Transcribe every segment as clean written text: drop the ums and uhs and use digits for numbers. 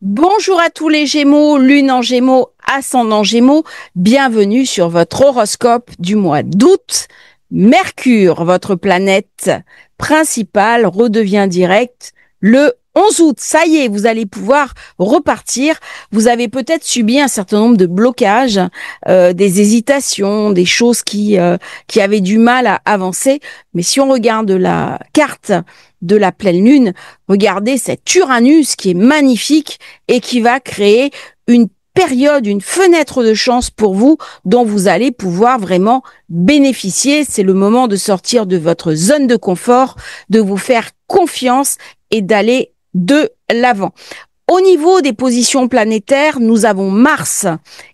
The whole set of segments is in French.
Bonjour à tous les Gémeaux, Lune en Gémeaux, ascendant Gémeaux, bienvenue sur votre horoscope du mois d'août. Mercure, votre planète principale, redevient direct le 11 août. Ça y est, vous allez pouvoir repartir. Vous avez peut-être subi un certain nombre de blocages, des hésitations, des choses qui avaient du mal à avancer. Mais si on regarde la carte de la pleine lune, regardez cet Uranus qui est magnifique et qui va créer une période, une fenêtre de chance pour vous dont vous allez pouvoir vraiment bénéficier. C'est le moment de sortir de votre zone de confort, de vous faire confiance et d'aller de l'avant. Au niveau des positions planétaires, nous avons Mars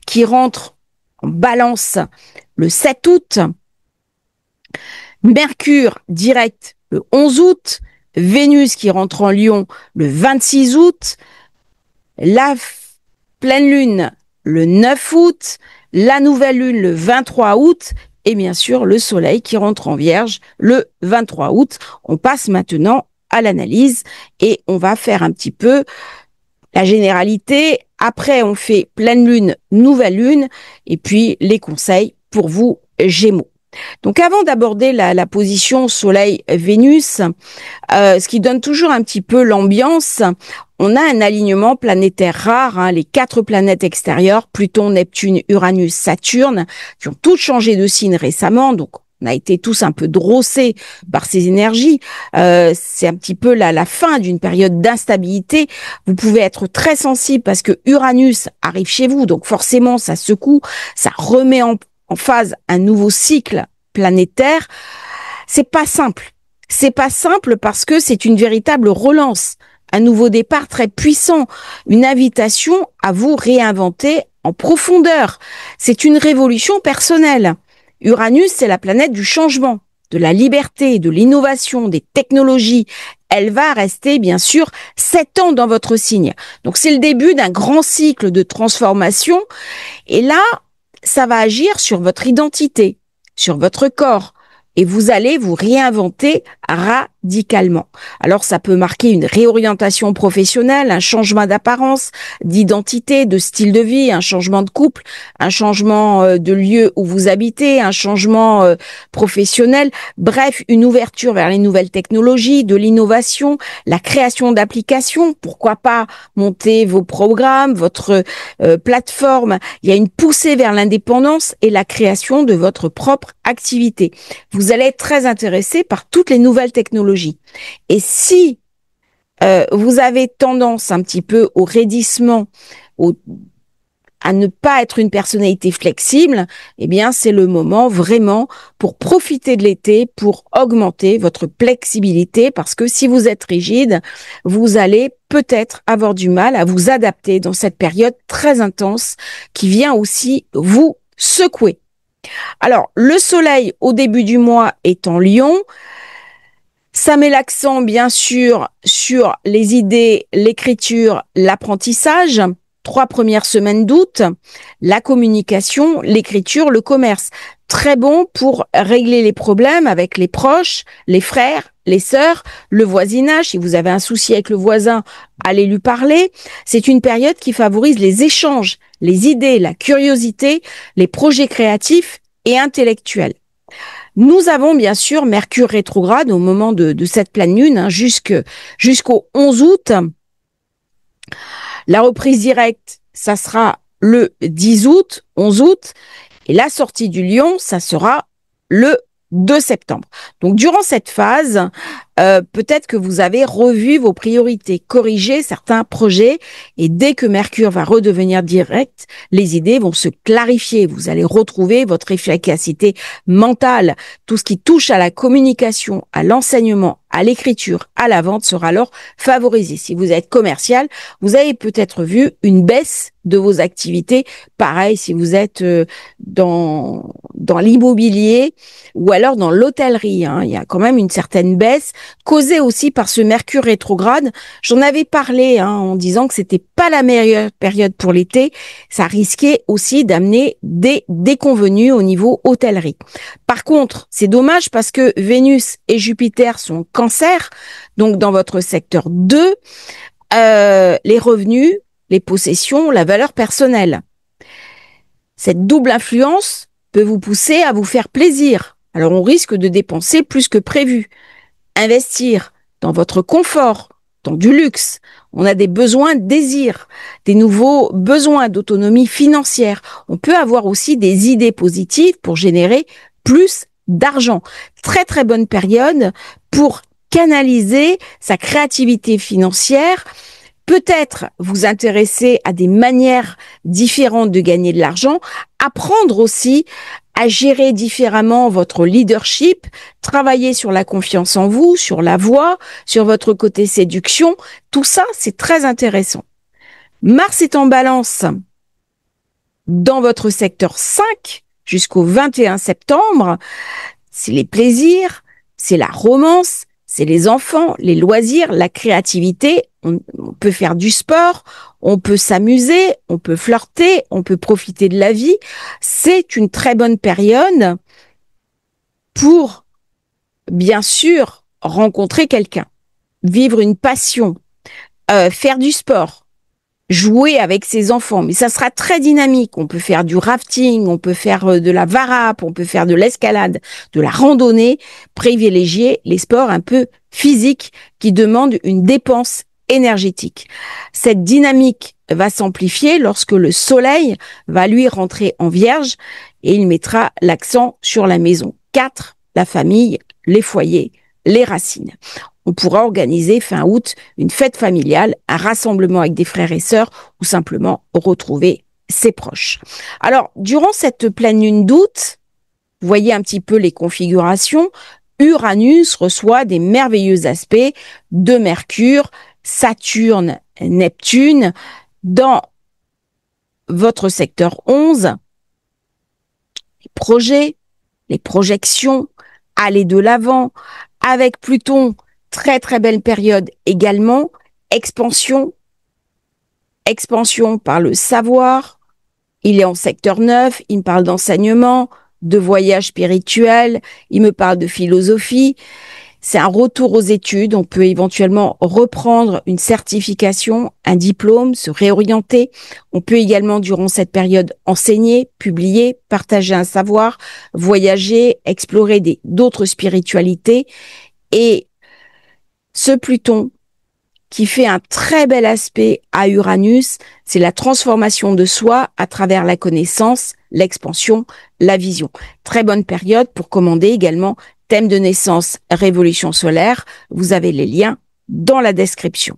qui rentre en Balance le 7 août, Mercure direct le 11 août, Vénus qui rentre en Lion le 26 août, la pleine lune le 9 août, la nouvelle lune le 23 août et bien sûr le soleil qui rentre en Vierge le 23 août. On passe maintenant à l'analyse et on va faire un petit peu la généralité. Après, on fait pleine lune, nouvelle lune et puis les conseils pour vous Gémeaux. Donc avant d'aborder la position Soleil-Vénus, ce qui donne toujours un petit peu l'ambiance, on a un alignement planétaire rare, les 4 planètes extérieures, Pluton, Neptune, Uranus, Saturne, qui ont toutes changé de signe récemment, donc on a été tous un peu drossés par ces énergies. C'est un petit peu la fin d'une période d'instabilité. Vous pouvez être très sensible parce que Uranus arrive chez vous, donc forcément ça secoue, ça remet en phase un nouveau cycle planétaire. C'est pas simple. C'est pas simple parce que c'est une véritable relance, un nouveau départ très puissant, une invitation à vous réinventer en profondeur. C'est une révolution personnelle. Uranus, c'est la planète du changement, de la liberté, de l'innovation, des technologies. Elle va rester, bien sûr, 7 ans dans votre signe. Donc, c'est le début d'un grand cycle de transformation. Et là, ça va agir sur votre identité, sur votre corps, et vous allez vous réinventer radicalement. Alors ça peut marquer une réorientation professionnelle, un changement d'apparence, d'identité, de style de vie, un changement de couple, un changement de lieu où vous habitez, un changement professionnel, bref, une ouverture vers les nouvelles technologies, de l'innovation, la création d'applications, pourquoi pas monter vos programmes, votre plateforme. Il y a une poussée vers l'indépendance et la création de votre propre activité. Vous allez être très intéressé par toutes les nouvelles technologies. Et si vous avez tendance un petit peu au raidissement, à ne pas être une personnalité flexible, eh bien, c'est le moment vraiment pour profiter de l'été, pour augmenter votre flexibilité, parce que si vous êtes rigide, vous allez peut-être avoir du mal à vous adapter dans cette période très intense qui vient aussi vous secouer. Alors, le soleil au début du mois est en Lion. Ça met l'accent, bien sûr, sur les idées, l'écriture, l'apprentissage. 3 premières semaines d'août, la communication, l'écriture, le commerce. Très bon pour régler les problèmes avec les proches, les frères, les sœurs, le voisinage. Si vous avez un souci avec le voisin, allez lui parler. C'est une période qui favorise les échanges, les idées, la curiosité, les projets créatifs et intellectuels. Nous avons bien sûr Mercure rétrograde au moment de cette pleine lune, jusqu'au 11 août. La reprise directe, ça sera le 10 août, 11 août. Et la sortie du Lion, ça sera le 2 septembre. Donc, durant cette phase, peut-être que vous avez revu vos priorités, corrigé certains projets et dès que Mercure va redevenir direct, les idées vont se clarifier. Vous allez retrouver votre efficacité mentale. Tout ce qui touche à la communication, à l'enseignement, à l'écriture, à la vente sera alors favorisé. Si vous êtes commercial, vous avez peut-être vu une baisse de vos activités. Pareil, si vous êtes dans l'immobilier ou alors dans l'hôtellerie, il y a quand même une certaine baisse causée aussi par ce Mercure rétrograde. J'en avais parlé en disant que c'était pas la meilleure période pour l'été. Ça risquait aussi d'amener des déconvenues au niveau hôtellerie. Par contre, c'est dommage parce que Vénus et Jupiter sont Cancer, donc dans votre secteur 2, les revenus, les possessions, la valeur personnelle. Cette double influence peut vous pousser à vous faire plaisir. Alors on risque de dépenser plus que prévu. Investir dans votre confort, dans du luxe. On a des besoins, désirs, des nouveaux besoins d'autonomie financière. On peut avoir aussi des idées positives pour générer plus d'argent. Très très bonne période pour canaliser sa créativité financière. Peut-être vous intéresser à des manières différentes de gagner de l'argent, apprendre aussi à gérer différemment votre leadership, travailler sur la confiance en vous, sur la voix, sur votre côté séduction. Tout ça, c'est très intéressant. Mars est en balance dans votre secteur 5 jusqu'au 21 septembre. C'est les plaisirs, c'est la romance, c'est les enfants, les loisirs, la créativité. On peut faire du sport, on peut s'amuser, on peut flirter, on peut profiter de la vie. C'est une très bonne période pour, bien sûr, rencontrer quelqu'un, vivre une passion, faire du sport, jouer avec ses enfants. Mais ça sera très dynamique. On peut faire du rafting, on peut faire de la varap, on peut faire de l'escalade, de la randonnée. Privilégier les sports un peu physiques qui demandent une dépense énergétique. Cette dynamique va s'amplifier lorsque le soleil va lui rentrer en vierge et il mettra l'accent sur la maison 4, la famille, les foyers, les racines. On pourra organiser fin août une fête familiale, un rassemblement avec des frères et sœurs ou simplement retrouver ses proches. Alors, durant cette pleine lune d'août, vous voyez un petit peu les configurations. Uranus reçoit des merveilleux aspects de Mercure, Saturne, Neptune dans votre secteur 11. Les projets, les projections, aller de l'avant, avec Pluton, très très belle période également, expansion par le savoir, il est en secteur 9, il me parle d'enseignement, de voyage spirituel, il me parle de philosophie. C'est un retour aux études. On peut éventuellement reprendre une certification, un diplôme, se réorienter. On peut également, durant cette période, enseigner, publier, partager un savoir, voyager, explorer d'autres spiritualités. Et ce Pluton, qui fait un très bel aspect à Uranus, c'est la transformation de soi à travers la connaissance, l'expansion, la vision. Très bonne période pour commander également thème de naissance, révolution solaire. Vous avez les liens dans la description.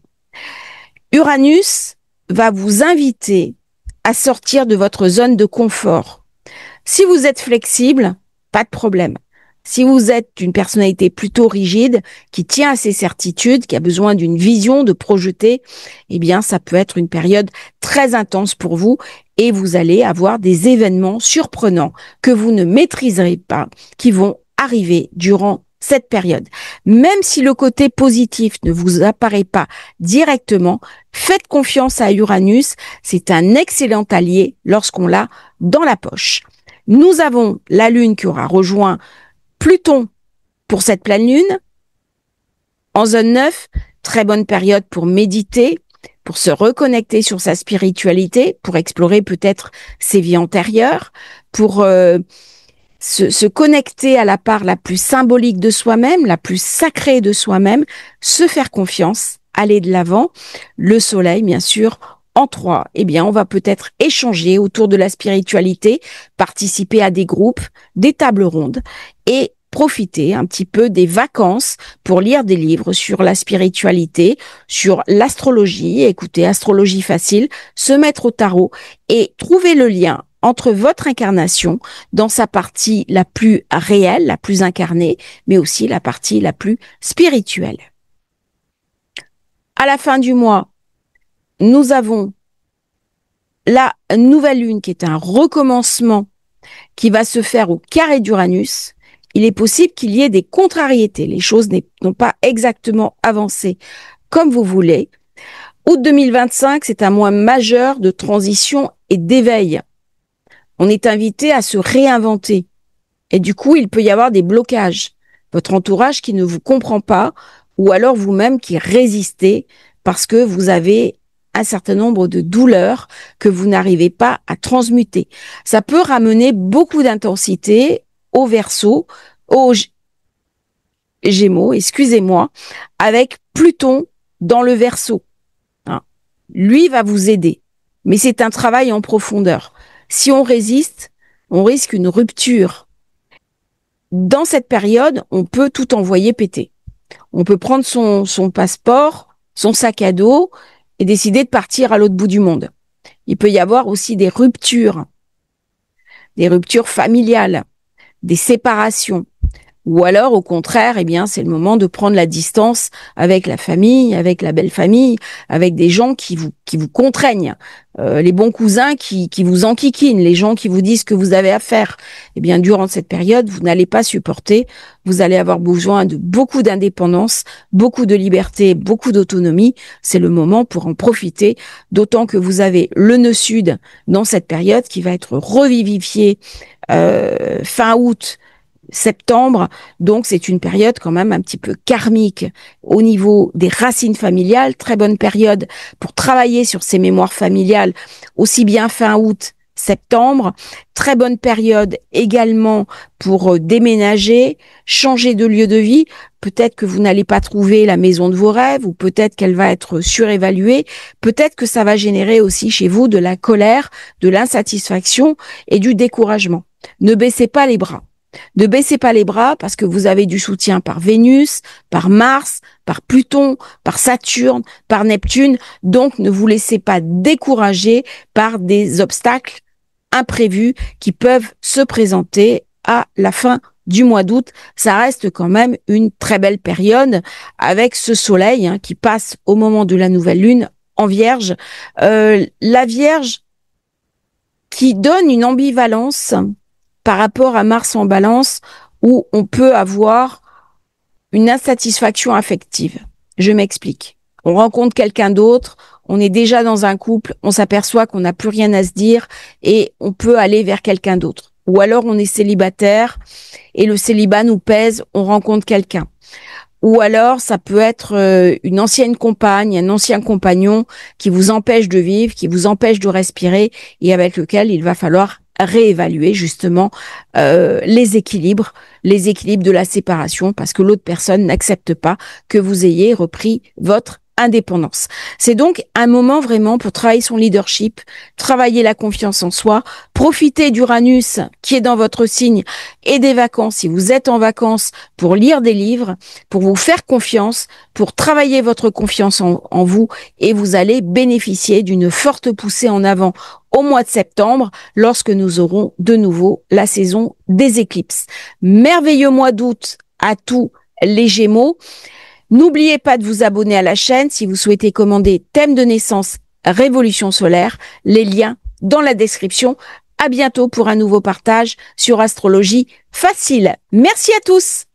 Uranus va vous inviter à sortir de votre zone de confort. Si vous êtes flexible, pas de problème. Si vous êtes une personnalité plutôt rigide, qui tient à ses certitudes, qui a besoin d'une vision, de projeter, eh bien, ça peut être une période très intense pour vous et vous allez avoir des événements surprenants que vous ne maîtriserez pas, qui vont arriver durant cette période. Même si le côté positif ne vous apparaît pas directement, faites confiance à Uranus, c'est un excellent allié lorsqu'on l'a dans la poche. Nous avons la Lune qui aura rejoint Pluton pour cette pleine lune, en zone 9, très bonne période pour méditer, pour se reconnecter sur sa spiritualité, pour explorer peut-être ses vies antérieures, pour se connecter à la part la plus symbolique de soi-même, la plus sacrée de soi-même, se faire confiance, aller de l'avant. Le soleil, bien sûr, en 3, eh bien, on va peut-être échanger autour de la spiritualité, participer à des groupes, des tables rondes et profiter un petit peu des vacances pour lire des livres sur la spiritualité, sur l'astrologie, écouter Astrologie facile, se mettre au tarot et trouver le lien entre votre incarnation dans sa partie la plus réelle, la plus incarnée, mais aussi la partie la plus spirituelle. À la fin du mois, nous avons la nouvelle lune qui est un recommencement qui va se faire au carré d'Uranus. Il est possible qu'il y ait des contrariétés. Les choses n'ont pas exactement avancé comme vous voulez. Août 2025, c'est un mois majeur de transition et d'éveil. On est invité à se réinventer. Et du coup, il peut y avoir des blocages. Votre entourage qui ne vous comprend pas ou alors vous-même qui résistez parce que vous avez un certain nombre de douleurs que vous n'arrivez pas à transmuter. Ça peut ramener beaucoup d'intensité au Verseau, au Gémeaux, excusez-moi, avec Pluton dans le Verseau. Lui va vous aider, mais c'est un travail en profondeur. Si on résiste, on risque une rupture. Dans cette période, on peut tout envoyer péter. On peut prendre son passeport, son sac à dos et décider de partir à l'autre bout du monde. Il peut y avoir aussi des ruptures familiales, des séparations. Ou alors, au contraire, eh bien, c'est le moment de prendre la distance avec la famille, avec la belle famille, avec des gens qui vous contraignent, les bons cousins qui vous enquiquinent, les gens qui vous disent ce que vous avez à faire. Eh bien, durant cette période, vous n'allez pas supporter. Vous allez avoir besoin de beaucoup d'indépendance, beaucoup de liberté, beaucoup d'autonomie. C'est le moment pour en profiter, d'autant que vous avez le nœud sud dans cette période qui va être revivifié fin août, septembre, donc c'est une période quand même un petit peu karmique au niveau des racines familiales, très bonne période pour travailler sur ces mémoires familiales, aussi bien fin août, septembre, très bonne période également pour déménager, changer de lieu de vie, peut-être que vous n'allez pas trouver la maison de vos rêves ou peut-être qu'elle va être surévaluée, peut-être que ça va générer aussi chez vous de la colère, de l'insatisfaction et du découragement. Ne baissez pas les bras. Ne baissez pas les bras parce que vous avez du soutien par Vénus, par Mars, par Pluton, par Saturne, par Neptune. Donc, ne vous laissez pas décourager par des obstacles imprévus qui peuvent se présenter à la fin du mois d'août. Ça reste quand même une très belle période avec ce soleil qui passe au moment de la nouvelle lune en Vierge. La Vierge qui donne une ambivalence par rapport à Mars en Balance, où on peut avoir une insatisfaction affective. Je m'explique. On rencontre quelqu'un d'autre, on est déjà dans un couple, on s'aperçoit qu'on n'a plus rien à se dire et on peut aller vers quelqu'un d'autre. Ou alors on est célibataire et le célibat nous pèse, on rencontre quelqu'un. Ou alors ça peut être une ancienne compagne, un ancien compagnon qui vous empêche de vivre, qui vous empêche de respirer et avec lequel il va falloir réévaluer justement les équilibres de la séparation parce que l'autre personne n'accepte pas que vous ayez repris votre indépendance. C'est donc un moment vraiment pour travailler son leadership, travailler la confiance en soi, profiter d'Uranus qui est dans votre signe et des vacances si vous êtes en vacances pour lire des livres, pour vous faire confiance, pour travailler votre confiance en vous et vous allez bénéficier d'une forte poussée en avant au mois de septembre lorsque nous aurons de nouveau la saison des éclipses. Merveilleux mois d'août à tous les Gémeaux. N'oubliez pas de vous abonner à la chaîne si vous souhaitez commander thème de naissance Révolution solaire. Les liens dans la description. À bientôt pour un nouveau partage sur Astrologie Facile. Merci à tous.